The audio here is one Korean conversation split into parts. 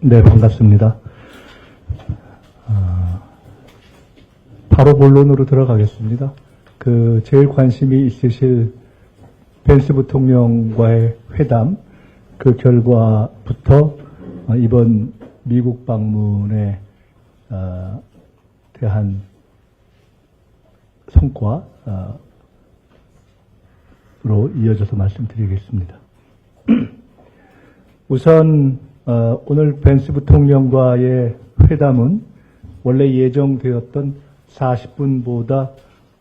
네, 반갑습니다. 바로 본론으로 들어가겠습니다. 제일 관심이 있으실 벤스 부통령과의 회담, 그 결과부터 이번 미국 방문에 대한 성과로 이어져서 말씀드리겠습니다. 우선 오늘 벤스 부통령과의 회담은 원래 예정되었던 40분보다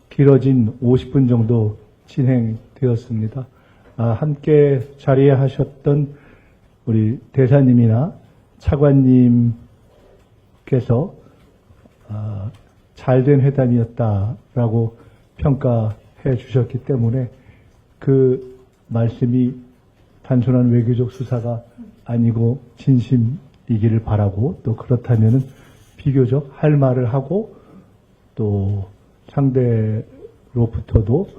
길어진 50분 정도 진행되었습니다. 함께 자리하셨던 우리 대사님이나 차관님께서 잘된 회담이었다라고 평가해 주셨기 때문에 그 말씀이 단순한 외교적 수사가 아니고 진심이기를 바라고, 또 그렇다면은 비교적 할 말을 하고 또 상대로부터도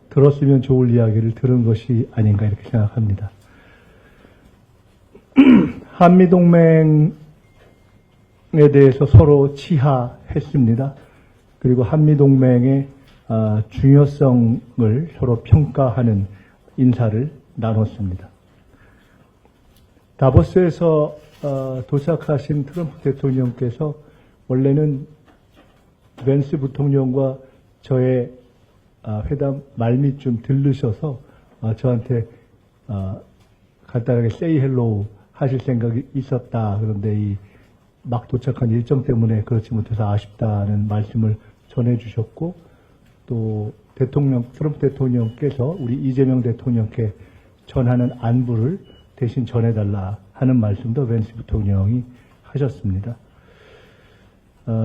들었으면 좋을 이야기를 들은 것이 아닌가 이렇게 생각합니다. 한미동맹에 대해서 서로 치하했습니다. 그리고 한미동맹의 중요성을 서로 평가하는 인사를 나눴습니다. 다보스에서 도착하신 트럼프 대통령께서 원래는 벤스 부통령과 저의 회담 말미쯤 들르셔서 저한테 간단하게 say hello 하실 생각이 있었다. 그런데 막 도착한 일정 때문에 그렇지 못해서 아쉽다는 말씀을 전해주셨고, 또 트럼프 대통령께서 우리 이재명 대통령께 전하는 안부를 대신 전해달라 하는 말씀도 벤스 부통령이 하셨습니다.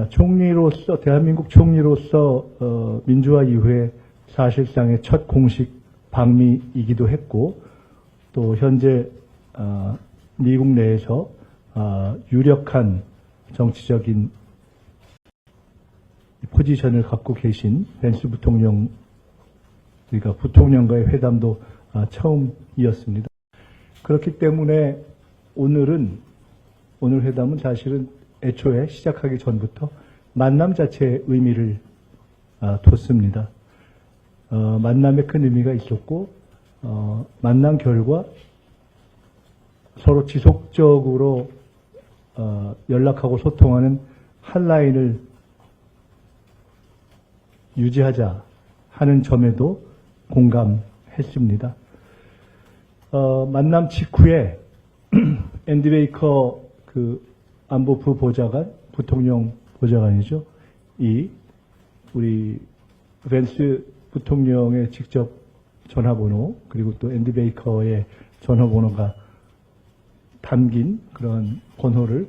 총리로서, 대한민국 총리로서 민주화 이후에 사실상의 첫 공식 방미이기도 했고, 또 현재 미국 내에서 유력한 정치적인 포지션을 갖고 계신 벤스 부통령, 그러니까 부통령과의 회담도 처음이었습니다. 그렇기 때문에 오늘 회담은 사실은 애초에 시작하기 전부터 만남 자체의 의미를 뒀습니다. 만남에 큰 의미가 있었고, 만남 결과 서로 지속적으로 연락하고 소통하는 한 라인을 유지하자 하는 점에도 공감했습니다. 만남 직후에 앤디 베이커 안보부 보좌관, 부통령 보좌관이죠. 우리 벤스 부통령의 직접 전화번호, 그리고 또 앤디 베이커의 전화번호가 담긴 그런 번호를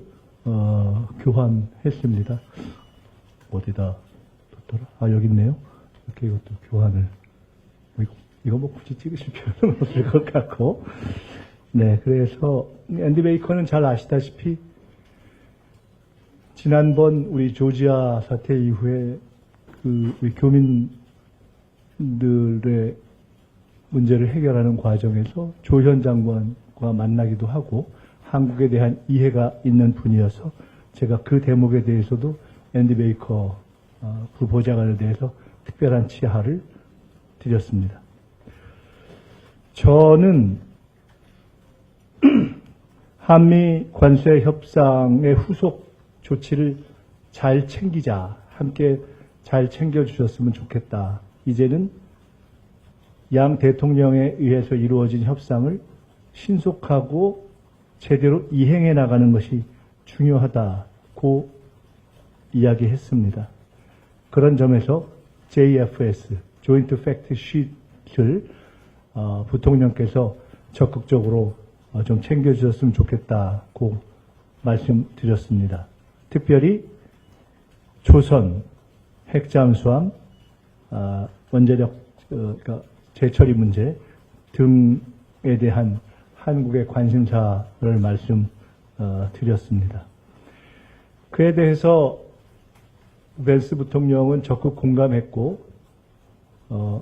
교환했습니다. 어디다 뒀더라? 여기 있네요. 이렇게 이것도 교환을. 이거 뭐 굳이 찍으실 필요는 없을 것 같고. 네, 그래서 앤디 베이커는 잘 아시다시피 지난번 우리 조지아 사태 이후에 우리 교민들의 문제를 해결하는 과정에서 조 현 장관과 만나기도 하고 한국에 대한 이해가 있는 분이어서 제가 그 대목에 대해서도 앤디 베이커 부보좌관에 대해서 특별한 치하를 드렸습니다. 저는 한미 관세 협상의 후속 조치를 잘 챙기자, 함께 잘 챙겨주셨으면 좋겠다. 이제는 양 대통령에 의해서 이루어진 협상을 신속하고 제대로 이행해 나가는 것이 중요하다고 이야기했습니다. 그런 점에서 JFS, Joint Fact Sheet을 부통령께서 적극적으로 좀 챙겨주셨으면 좋겠다고 말씀드렸습니다. 특별히 조선, 핵잠수함, 원자력 그러니까 재처리 문제 등에 대한 한국의 관심사를 말씀드렸습니다. 그에 대해서 벤스 부통령은 적극 공감했고,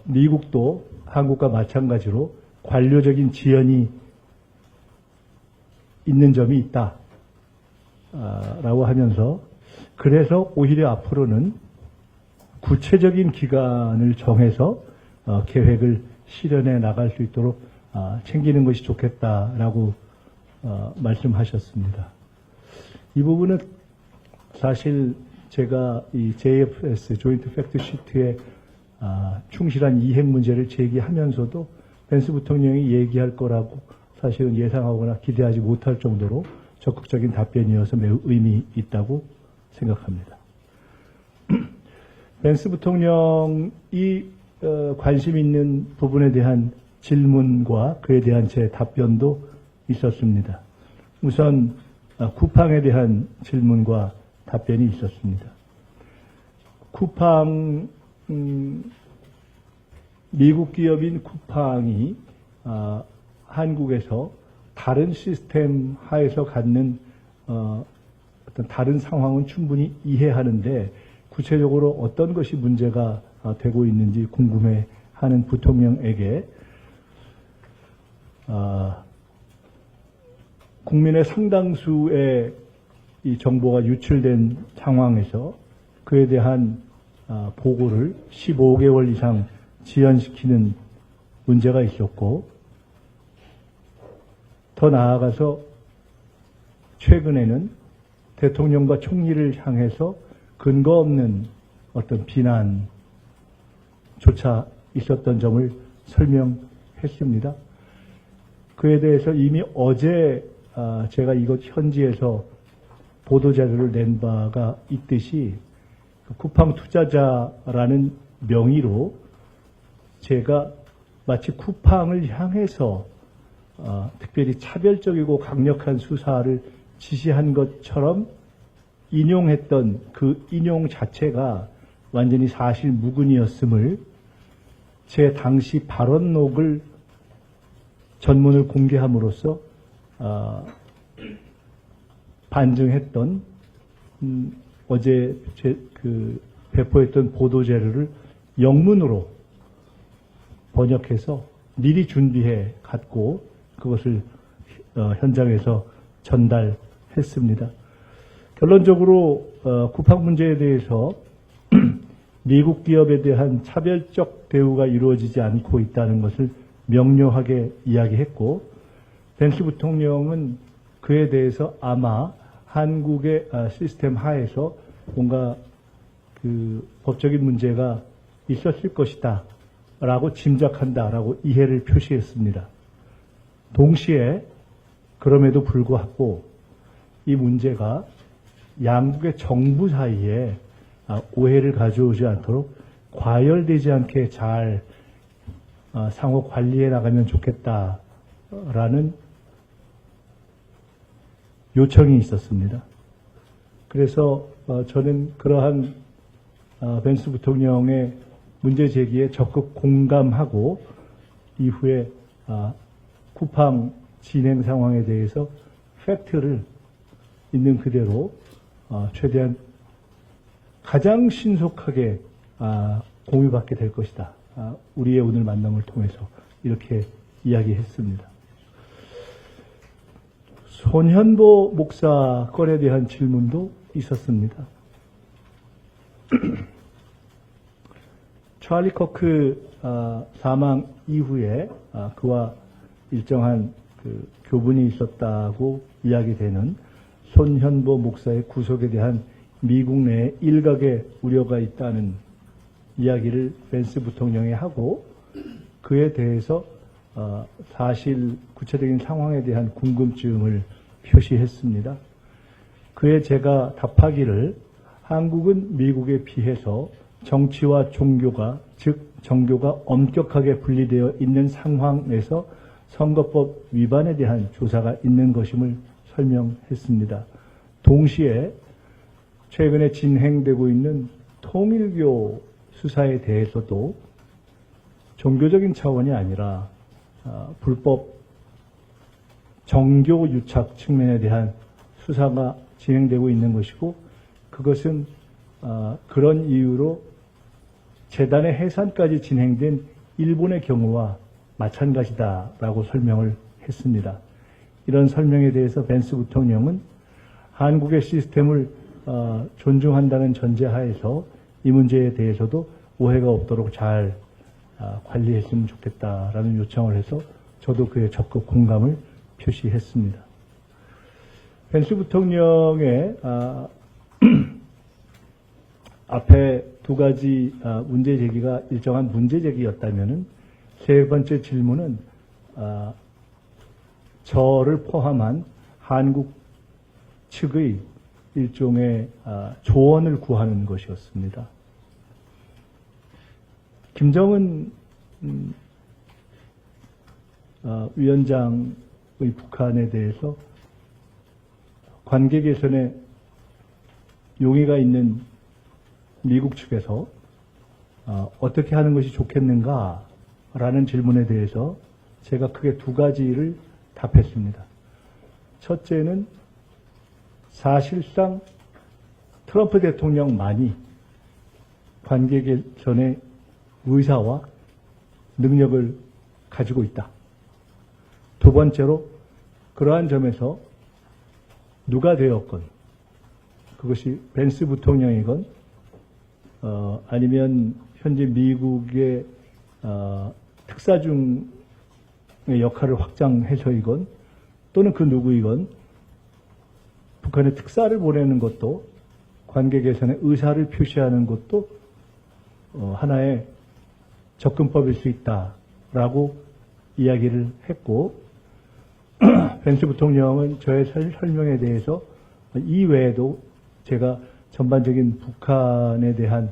미국도 한국과 마찬가지로 관료적인 지연이 있는 점이 있다. 라고 하면서 그래서 오히려 앞으로는 구체적인 기간을 정해서 계획을 실현해 나갈 수 있도록 챙기는 것이 좋겠다라고 말씀하셨습니다. 이 부분은 사실 제가 이 JFS 조인트 팩트 시트에 충실한 이행 문제를 제기하면서도 벤스 부통령이 얘기할 거라고 사실은 예상하거나 기대하지 못할 정도로 적극적인 답변이어서 매우 의미 있다고 생각합니다. 벤스 부통령이 관심 있는 부분에 대한 질문과 그에 대한 제 답변도 있었습니다. 우선 쿠팡에 대한 질문과 답변이 있었습니다. 쿠팡, 미국 기업인 쿠팡이 한국에서 다른 시스템 하에서 갖는 어떤 다른 상황은 충분히 이해하는데 구체적으로 어떤 것이 문제가 되고 있는지 궁금해하는 부통령에게 국민의 상당수의 이 정보가 유출된 상황에서 그에 대한 보고를 15개월 이상 지연시키는 문제가 있었고, 더 나아가서 최근에는 대통령과 총리를 향해서 근거 없는 어떤 비난조차 있었던 점을 설명했습니다. 그에 대해서 이미 어제 제가 이것 현지에서 보도자료를 낸 바가 있듯이 쿠팡 투자자라는 명의로 제가 마치 쿠팡을 향해서 특별히 차별적이고 강력한 수사를 지시한 것처럼 인용했던 그 인용 자체가 완전히 사실 무근이었음을 제 당시 발언록을 전문을 공개함으로써 반증했던 어제 배포했던 보도자료를 영문으로 번역해서 미리 준비해 갖고 그것을 현장에서 전달했습니다. 결론적으로 쿠팡 문제에 대해서 미국 기업에 대한 차별적 대우가 이루어지지 않고 있다는 것을 명료하게 이야기했고, 벤스 부통령은 그에 대해서 아마 한국의 시스템 하에서 뭔가 그 법적인 문제가 있었을 것이다 라고 짐작한다 라고 이해를 표시했습니다. 동시에 그럼에도 불구하고 이 문제가 양국의 정부 사이에 오해를 가져오지 않도록 과열되지 않게 잘 상호 관리해 나가면 좋겠다라는 요청이 있었습니다. 그래서 저는 그러한 벤스 부통령의 문제 제기에 적극 공감하고 이후에 쿠팡 진행 상황에 대해서 팩트를 있는 그대로 최대한 가장 신속하게 공유받게 될 것이다. 우리의 오늘 만남을 통해서 이렇게 이야기했습니다. 손현보 목사 건에 대한 질문도 있었습니다. 찰리 커크 사망 이후에 그와 일정한 그 교분이 있었다고 이야기되는 손현보 목사의 구속에 대한 미국 내 일각의 우려가 있다는 이야기를 벤스 부통령이 하고, 그에 대해서 사실 구체적인 상황에 대한 궁금증을 표시했습니다. 그에 제가 답하기를, 한국은 미국에 비해서 정치와 종교가, 즉 정교가 엄격하게 분리되어 있는 상황에서 선거법 위반에 대한 조사가 있는 것임을 설명했습니다. 동시에 최근에 진행되고 있는 통일교 수사에 대해서도 종교적인 차원이 아니라 불법 정교 유착 측면에 대한 수사가 진행되고 있는 것이고, 그것은 그런 이유로 재단의 해산까지 진행된 일본의 경우와 마찬가지다라고 설명을 했습니다. 이런 설명에 대해서 벤스 부통령은 한국의 시스템을 존중한다는 전제하에서 이 문제에 대해서도 오해가 없도록 잘 관리했으면 좋겠다라는 요청을 해서 저도 그에 적극 공감을 표시했습니다. 벤스 부통령의 앞에 두 가지 문제 제기가 일정한 문제 제기였다면은 세 번째 질문은 저를 포함한 한국 측의 일종의 조언을 구하는 것이었습니다. 김정은 위원장의 북한에 대해서 관계 개선에 용의가 있는 미국 측에서 어떻게 하는 것이 좋겠는가라는 질문에 대해서 제가 크게 두 가지를 답했습니다. 첫째는 사실상 트럼프 대통령만이 관계 개선의 의사와 능력을 가지고 있다. 두 번째로 그러한 점에서 누가 되었건 그것이 벤스 부통령이건 아니면 현재 미국의 특사중의 역할을 확장해서이건 또는 그 누구이건 북한에 특사를 보내는 것도 관계 개선의 의사를 표시하는 것도 하나의 접근법일 수 있다라고 이야기를 했고 벤스 부통령은 저의 설명에 대해서 이외에도 제가 전반적인 북한에 대한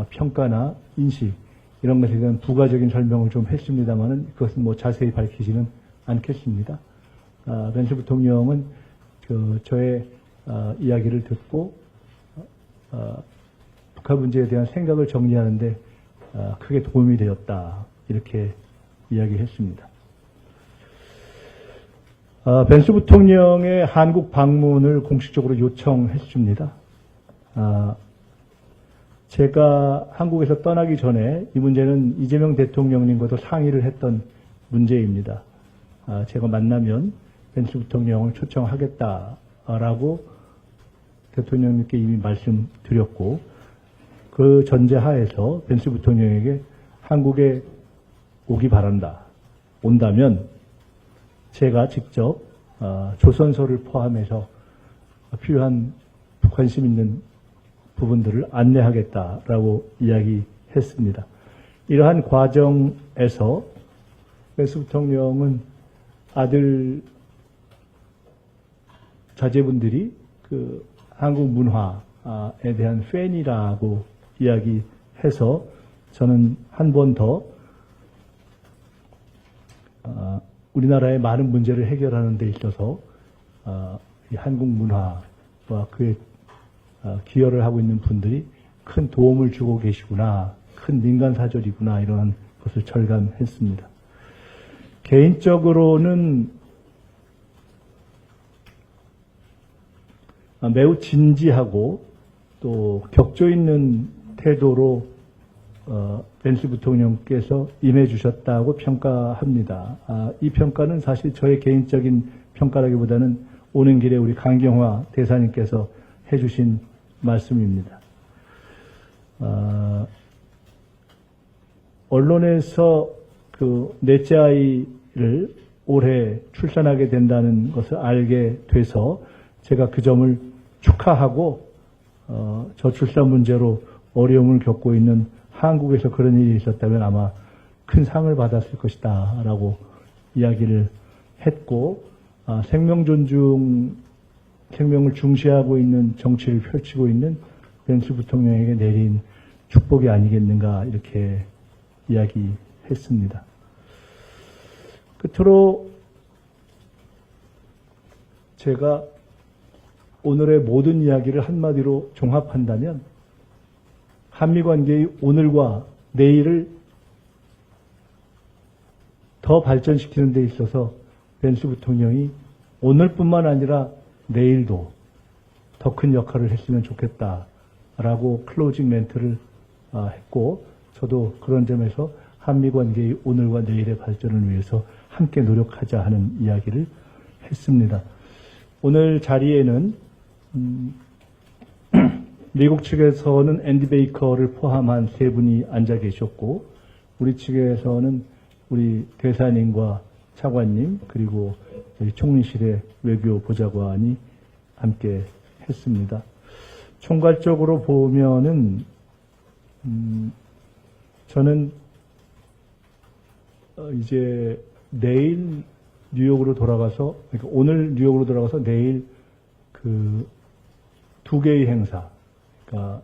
평가나 인식 이런 것에 대한 부가적인 설명을 좀 했습니다만은 그것은 뭐 자세히 밝히지는 않겠습니다. 벤스 부통령은 저의 이야기를 듣고 북한 문제에 대한 생각을 정리하는데 크게 도움이 되었다 이렇게 이야기했습니다. 벤스 부통령의 한국 방문을 공식적으로 요청했습니다. 제가 한국에서 떠나기 전에 이 문제는 이재명 대통령님과도 상의를 했던 문제입니다. 제가 만나면 벤스 부통령을 초청하겠다라고 대통령님께 이미 말씀드렸고 그 전제하에서 벤스 부통령에게 한국에 오기 바란다. 온다면 제가 직접 조선소를 포함해서 필요한 관심 있는 부분들을 안내하겠다라고 이야기했습니다. 이러한 과정에서 벤스 부통령은 아들 자제분들이 그 한국 문화에 대한 팬이라고 이야기해서 저는 한 번 더 우리나라의 많은 문제를 해결하는 데 있어서 이 한국 문화와 그에 기여를 하고 있는 분들이 큰 도움을 주고 계시구나, 큰 민간사절이구나 이런 것을 절감했습니다. 개인적으로는 매우 진지하고 또 격조 있는 태도로 벤스 부통령께서 임해 주셨다고 평가합니다. 이 평가는 사실 저의 개인적인 평가라기보다는 오는 길에 우리 강경화 대사님께서 해주신 말씀입니다. 언론에서 그 넷째 아이를 올해 출산하게 된다는 것을 알게 돼서 제가 그 점을 축하하고 저출산 문제로 어려움을 겪고 있는 한국에서 그런 일이 있었다면 아마 큰 상을 받았을 것이다 라고 이야기를 했고 생명 존중, 생명을 중시하고 있는 정치를 펼치고 있는 벤스 부통령에게 내린 축복이 아니겠는가 이렇게 이야기했습니다. 끝으로 제가 오늘의 모든 이야기를 한마디로 종합한다면 한미관계의 오늘과 내일을 더 발전시키는 데 있어서 벤스 부통령이 오늘뿐만 아니라 내일도 더 큰 역할을 했으면 좋겠다라고 클로징 멘트를 했고 저도 그런 점에서 한미 관계의 오늘과 내일의 발전을 위해서 함께 노력하자 하는 이야기를 했습니다. 오늘 자리에는 미국 측에서는 앤디 베이커를 포함한 세 분이 앉아 계셨고, 우리 측에서는 우리 대사님과 차관님, 그리고 저희 총리실의 외교보좌관이 함께 했습니다. 총괄적으로 보면은, 저는 이제 내일 뉴욕으로 돌아가서, 그러니까 오늘 뉴욕으로 돌아가서 내일 그 두 개의 행사, 그러니까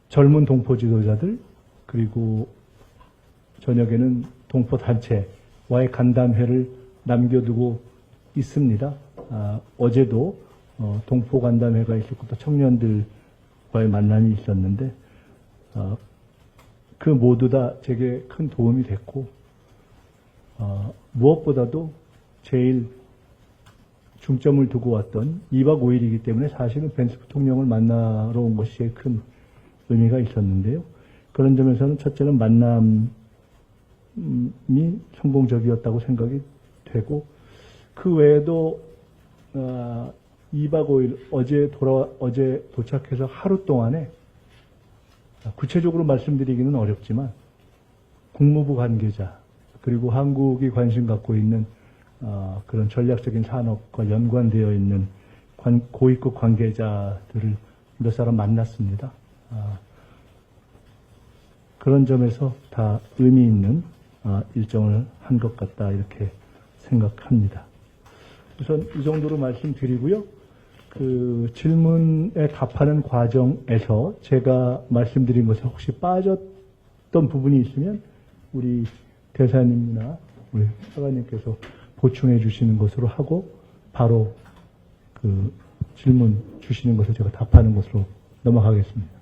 젊은 동포 지도자들, 그리고 저녁에는 동포 단체와의 간담회를 남겨두고 있습니다. 어제도 동포 간담회가 있었고 또 청년들과의 만남이 있었는데 그 모두 다 제게 큰 도움이 됐고 무엇보다도 제일 중점을 두고 왔던 2박 5일이기 때문에 사실은 벤스 부통령을 만나러 온 것이 제일 큰 의미가 있었는데요. 그런 점에서는 첫째는 만남이 성공적이었다고 생각이 되고, 그 외에도 2박 5일 어제 도착해서 하루 동안에 구체적으로 말씀드리기는 어렵지만 국무부 관계자 그리고 한국이 관심 갖고 있는 그런 전략적인 산업과 연관되어 있는 고위급 관계자들을 몇 사람 만났습니다. 그런 점에서 다 의미 있는 일정을 한 것 같다 이렇게 생각합니다. 우선 이 정도로 말씀드리고요. 그 질문에 답하는 과정에서 제가 말씀드린 것에 혹시 빠졌던 부분이 있으면 우리 대사님이나 우리 사관님께서 보충해 주시는 것으로 하고 바로 그 질문 주시는 것을 제가 답하는 것으로 넘어가겠습니다.